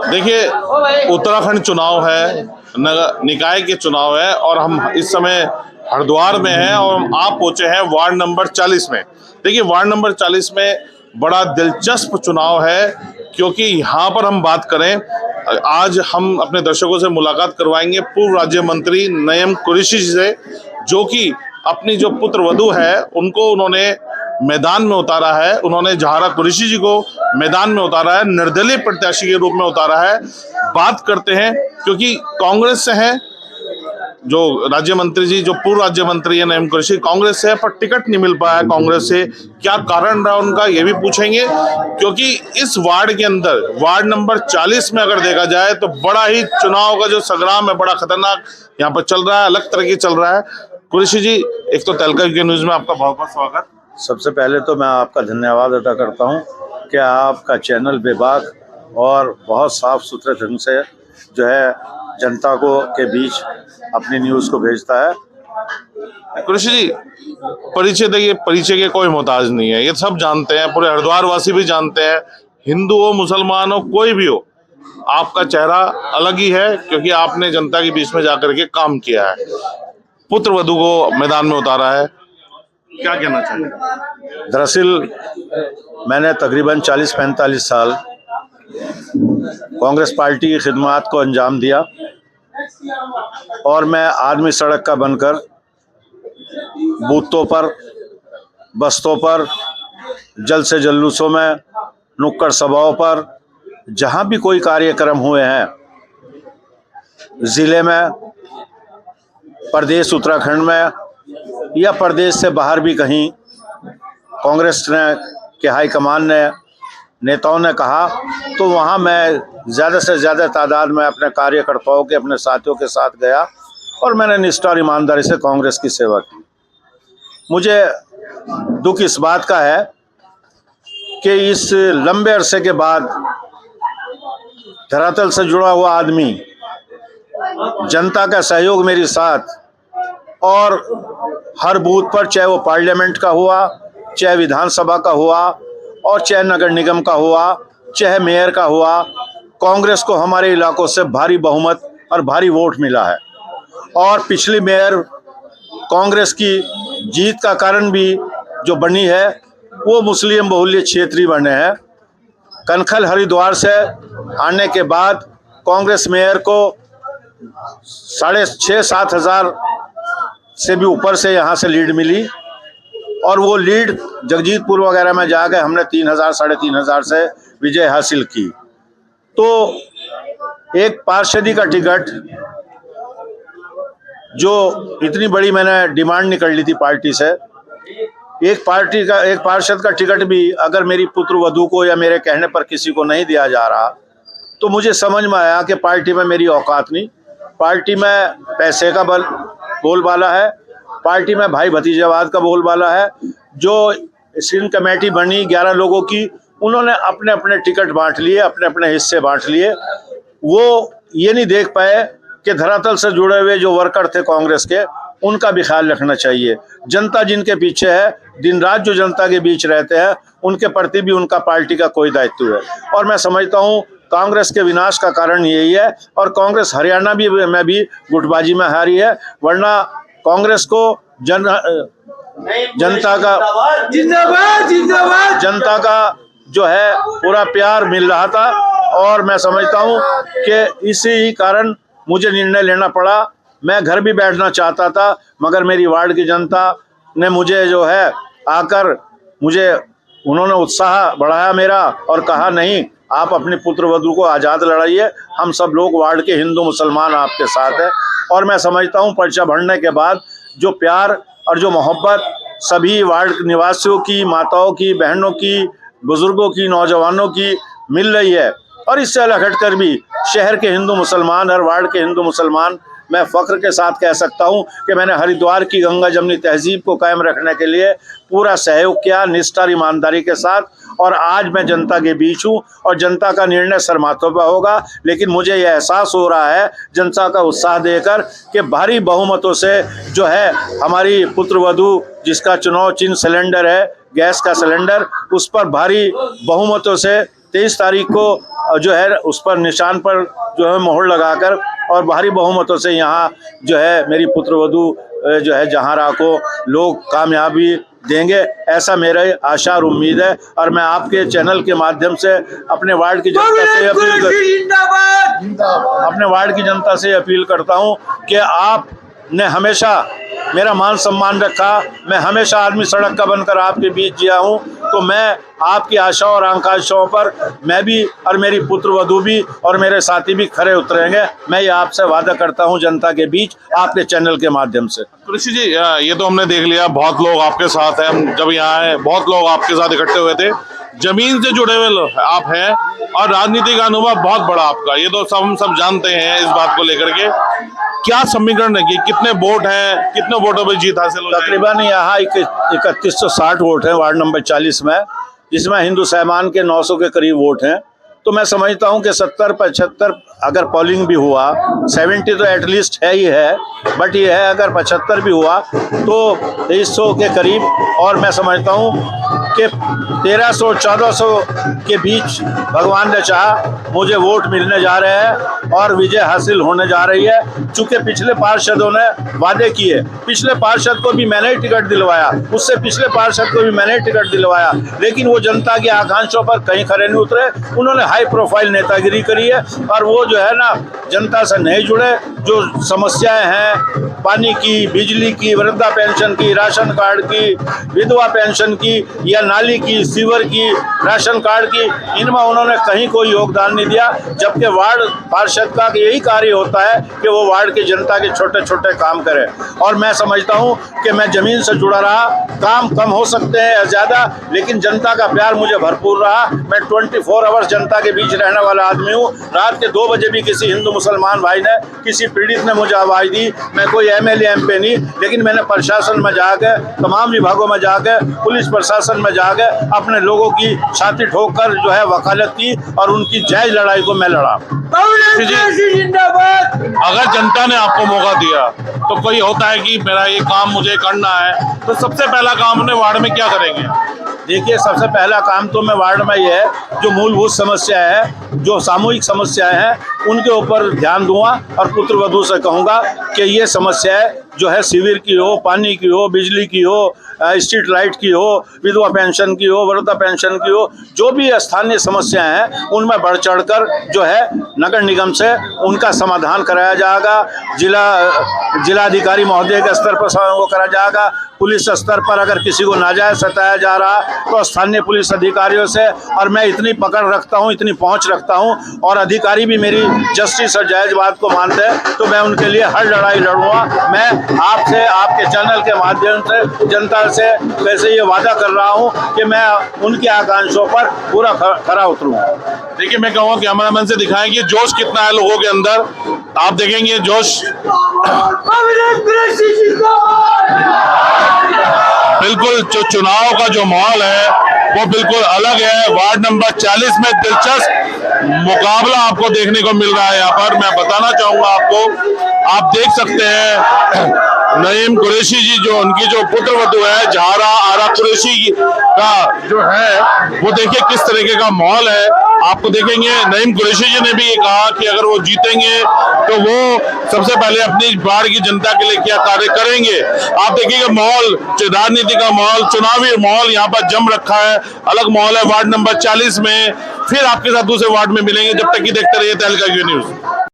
देखिए, उत्तराखंड चुनाव है, नगर निकाय के चुनाव है और हम इस समय हरिद्वार में हैं और आप पहुंचे हैं वार्ड नंबर 40 में। देखिए, वार्ड नंबर 40 में बड़ा दिलचस्प चुनाव है, क्योंकि यहाँ पर हम बात करें, आज हम अपने दर्शकों से मुलाकात करवाएंगे पूर्व राज्य मंत्री नयम कुरैशी जी से, जो कि अपनी जो पुत्र वधू है उनको उन्होंने मैदान में उतारा है। उन्होंने जहारा कुरैशी जी को मैदान में उतारा है, निर्दलीय प्रत्याशी के रूप में उतारा है। बात करते हैं, क्योंकि कांग्रेस से हैं जो राज्य मंत्री जी, जो पूर्व राज्य मंत्री है नयम कुरैशी, कांग्रेस से है पर टिकट नहीं मिल पाया कांग्रेस से। क्या कारण रहा उनका, ये भी पूछेंगे, क्योंकि इस वार्ड के अंदर वार्ड नंबर 40 में अगर देखा जाए तो बड़ा ही चुनाव का जो संग्राम है बड़ा खतरनाक यहाँ पर चल रहा है, अलग तरह की चल रहा है। कुरैशी जी, एक तो तहलका के न्यूज में आपका बहुत बहुत स्वागत। सबसे पहले तो मैं आपका धन्यवाद अदा करता हूं कि आपका चैनल बेबाक और बहुत साफ सुथरे ढंग से जो है जनता को के बीच अपनी न्यूज़ को भेजता है। कुरैशी जी, परिचय देखिए, परिचय के कोई मोहताज नहीं है, ये सब जानते हैं, पूरे हरिद्वार वासी भी जानते हैं, हिंदू हो मुसलमान हो कोई भी हो, आपका चेहरा अलग ही है, क्योंकि आपने जनता के बीच में जाकर के काम किया है, पुत्र वधू को मैदान में उतारा है। क्या कहना चाहिए? दरअसल मैंने तकरीबन 40-45 साल कांग्रेस पार्टी की खिदमत को अंजाम दिया और मैं आदमी सड़क का बनकर बूथों पर, बस्तों पर, जल्द से जुलूसों में, नुक्कड़ सभाओं पर, जहां भी कोई कार्यक्रम हुए हैं ज़िले में, प्रदेश उत्तराखंड में या प्रदेश से बाहर भी कहीं, कांग्रेस ने के हाईकमान ने, नेताओं ने कहा तो वहाँ मैं ज़्यादा से ज़्यादा तादाद में अपने कार्यकर्ताओं के, अपने साथियों के साथ गया और मैंने निष्ठा और ईमानदारी से कांग्रेस की सेवा की। मुझे दुख इस बात का है कि इस लंबे अरसे के बाद धरातल से जुड़ा हुआ आदमी, जनता का सहयोग मेरे साथ, और हर बूथ पर, चाहे वो पार्लियामेंट का हुआ, चाहे विधानसभा का हुआ और चाहे नगर निगम का हुआ, चाहे मेयर का हुआ, कांग्रेस को हमारे इलाकों से भारी बहुमत और भारी वोट मिला है। और पिछली मेयर कांग्रेस की जीत का कारण भी जो बनी है वो मुस्लिम बहुल्य क्षेत्रीय बने हैं। कनखल हरिद्वार से आने के बाद कांग्रेस मेयर को 6,500-7 हज़ार से भी ऊपर से यहाँ से लीड मिली और वो लीड जगजीतपुर वगैरह में जाकर हमने 3,000-3,500 से विजय हासिल की। तो एक पार्षदी का टिकट जो इतनी बड़ी मैंने डिमांड नहीं कर ली थी पार्टी से, एक पार्षद का टिकट भी अगर मेरी पुत्र वधू को या मेरे कहने पर किसी को नहीं दिया जा रहा तो मुझे समझ में आया कि पार्टी में मेरी औकात नहीं, पार्टी में पैसे का बोलबाला है, पार्टी में भाई भतीजावाद का बोलबाला है। जो स्क्रीन कमेटी बनी 11 लोगों की, उन्होंने अपने अपने टिकट बांट लिए, अपने अपने हिस्से बांट लिए। वो ये नहीं देख पाए कि धरातल से जुड़े हुए जो वर्कर थे कांग्रेस के, उनका भी ख्याल रखना चाहिए। जनता जिनके पीछे है, दिन रात जो जनता के बीच रहते हैं, उनके प्रति भी उनका पार्टी का कोई दायित्व है। और मैं समझता हूँ कांग्रेस के विनाश का कारण यही है और कांग्रेस हरियाणा में भी गुटबाजी में हारी है, वरना कांग्रेस को जनता का जो है पूरा प्यार मिल रहा था। और मैं समझता हूँ कि इसी कारण मुझे निर्णय लेना पड़ा। मैं घर भी बैठना चाहता था, मगर मेरी वार्ड की जनता ने मुझे जो है आकर मुझे उन्होंने उत्साह बढ़ाया मेरा और कहा नहीं, आप अपनी पुत्र वधू को आज़ाद लड़ाइए, हम सब लोग वार्ड के हिंदू मुसलमान आपके साथ हैं। और मैं समझता हूँ पर्चा भरने के बाद जो प्यार और जो मोहब्बत सभी वार्ड निवासियों की, माताओं की, बहनों की, बुजुर्गों की, नौजवानों की मिल रही है। और इससे अलग हटकर भी शहर के हिंदू मुसलमान और वार्ड के हिंदू मुसलमान, मैं फ़ख्र के साथ कह सकता हूं कि मैंने हरिद्वार की गंगा जमनी तहजीब को कायम रखने के लिए पूरा सहयोग किया, निष्ठा और ईमानदारी के साथ। और आज मैं जनता के बीच हूं और जनता का निर्णय सरमाथों पर होगा। लेकिन मुझे यह एहसास हो रहा है जनता का उत्साह देकर कि भारी बहुमतों से जो है हमारी पुत्र वधू, जिसका चुनाव चिन्ह सिलेंडर है, गैस का सिलेंडर, उस पर भारी बहुमतों से 23 तारीख को जो है उस पर निशान पर जो है मोहर लगाकर और भारी बहुमतों से यहाँ जो है मेरी पुत्रवधू जो है जहारा को लोग कामयाबी देंगे, ऐसा मेरा आशा और उम्मीद है। और मैं आपके चैनल के माध्यम से अपने वार्ड की जनता से अपील करता हूं कि आपने हमेशा मेरा मान सम्मान रखा, मैं हमेशा आदमी सड़क का बनकर आपके बीच जिया हूं, तो मैं आपकी आशा और आकांक्षाओं पर मैं भी और मेरी पुत्रवधू भी और मेरे साथी भी खरे उतरेंगे। मैं ये आपसे वादा करता हूं जनता के बीच आपके चैनल के माध्यम से। कुरैशी जी, ये तो हमने देख लिया, बहुत लोग आपके साथ हैं। हम जब यहाँ आए बहुत लोग आपके साथ इकट्ठे हुए थे, जमीन से जुड़े हुए आप हैं और राजनीति का अनुभव बहुत बड़ा आपका, ये तो हम सब जानते हैं। इस बात को लेकर के क्या समीकरण है कि कितने वोट हैं, कितने वोटों पर जीत हासिल हो जाएगी? तकरीबन यहाँ 3160 वोट हैं वार्ड नंबर 40 में, जिसमें हिंदू सहमान के 900 के करीब वोट हैं। तो मैं समझता हूं कि 70-75 अगर पोलिंग भी हुआ, 70 तो एटलीस्ट है ही है, बट ये है अगर 75 भी हुआ तो 2300 के करीब, और मैं समझता हूं कि 1300-1400 के बीच भगवान ने चाहा मुझे वोट मिलने जा रहे हैं और विजय हासिल होने जा रही है। चूंकि पिछले पार्षदों ने वादे किए, पिछले पार्षद को भी मैंने टिकट दिलवाया, उससे पिछले पार्षद को भी मैंने टिकट दिलवाया, लेकिन वो जनता की आकांक्षाओं पर कहीं खरे नहीं उतरे। उन्होंने हाई प्रोफाइल नेतागिरी करी है और वो जो है ना जनता से नहीं जुड़े। जो समस्याएं हैं पानी की, बिजली की, वृद्धा पेंशन की, राशन कार्ड की, विधवा पेंशन की, या नाली की, सीवर की, राशन कार्ड की, इनमें उन्होंने कहीं कोई योगदान नहीं दिया। जबकि वार्ड पार्षद का यही कार्य होता है कि वो वार्ड की जनता के छोटे छोटे काम करे। और मैं समझता हूँ कि मैं जमीन से जुड़ा रहा, काम कम हो सकते हैं या ज़्यादा, लेकिन जनता का प्यार मुझे भरपूर रहा। मैं 24 आवर्स जनता के बीच रहने वाला आदमी हूँ। रात के 2 बजे भी किसी हिंदू मुसलमान भाई ने, किसी पीड़ित ने मुझे आवाज़ दी, मैं कोई MLA MP नहीं, लेकिन मैंने प्रशासन में जाकर, तमाम विभागों में जाकर, पुलिस प्रशासन में जाकर अपने लोगों की छाती ठोककर जो है वकालत की और उनकी जायज लड़ाई को मैं लड़ा। अगर जनता ने आपको मौका दिया तो कोई होता है कि मेरा ये काम मुझे करना है, तो सबसे पहला काम अपने वार्ड में क्या करेंगे? देखिए, सबसे पहला काम तो मैं वार्ड में ये है, जो मूलभूत समस्या है, जो सामूहिक समस्याएं हैं, उनके ऊपर ध्यान दूंगा और पुत्रवधू से कहूँगा कि ये समस्याएं जो है सीवर की हो, पानी की हो, बिजली की हो, स्ट्रीट लाइट की हो, विधवा पेंशन की हो, वृद्धा पेंशन की हो, जो भी स्थानीय समस्याएं हैं उनमें बढ़ चढ़कर जो है नगर निगम से उनका समाधान कराया जाएगा। जिलाधिकारी महोदय के स्तर पर वो करा जाएगा। पुलिस स्तर पर अगर किसी को नाजायज सताया जा रहा तो स्थानीय पुलिस अधिकारियों से, और मैं इतनी पकड़ रखता हूं, इतनी पहुंच रखता हूं, और अधिकारी भी मेरी जस्टिस और जायज बात को मानते हैं, तो मैं उनके लिए हर लड़ाई लड़ूंगा। मैं आपसे, आपके चैनल के माध्यम से जनता से वैसे ये वादा कर रहा हूं कि मैं उनकी आकांक्षाओं पर पूरा खरा उतरूंगा। देखिए, मैं कहूँगा कैमरामैन से दिखाएं कि जोश कितना है लोगों के अंदर। आप देखेंगे जोश बिल्कुल, जो चुनाव का जो माहौल है वो बिल्कुल अलग है। वार्ड नंबर 40 में दिलचस्प मुकाबला आपको देखने को मिल रहा है। यहाँ पर मैं बताना चाहूंगा आपको, आप देख सकते हैं नईम कुरैशी जी, जो उनकी जो पुत्रवधू है जहारा आरा कुरैशी का जो है, वो देखिए किस तरीके का माहौल है। आपको देखेंगे नईम कुरैशी जी ने भी ये कहा कि अगर वो जीतेंगे तो वो सबसे पहले अपनी वार्ड की जनता के लिए क्या कार्य करेंगे। आप देखिएगा माहौल, राजनीति का माहौल, चुनावी माहौल यहाँ पर जम रखा है। अलग माहौल है वार्ड नंबर 40 में। फिर आपके साथ दूसरे वार्ड में मिलेंगे, जब तक कि देखते रहिए तहलका न्यूज़।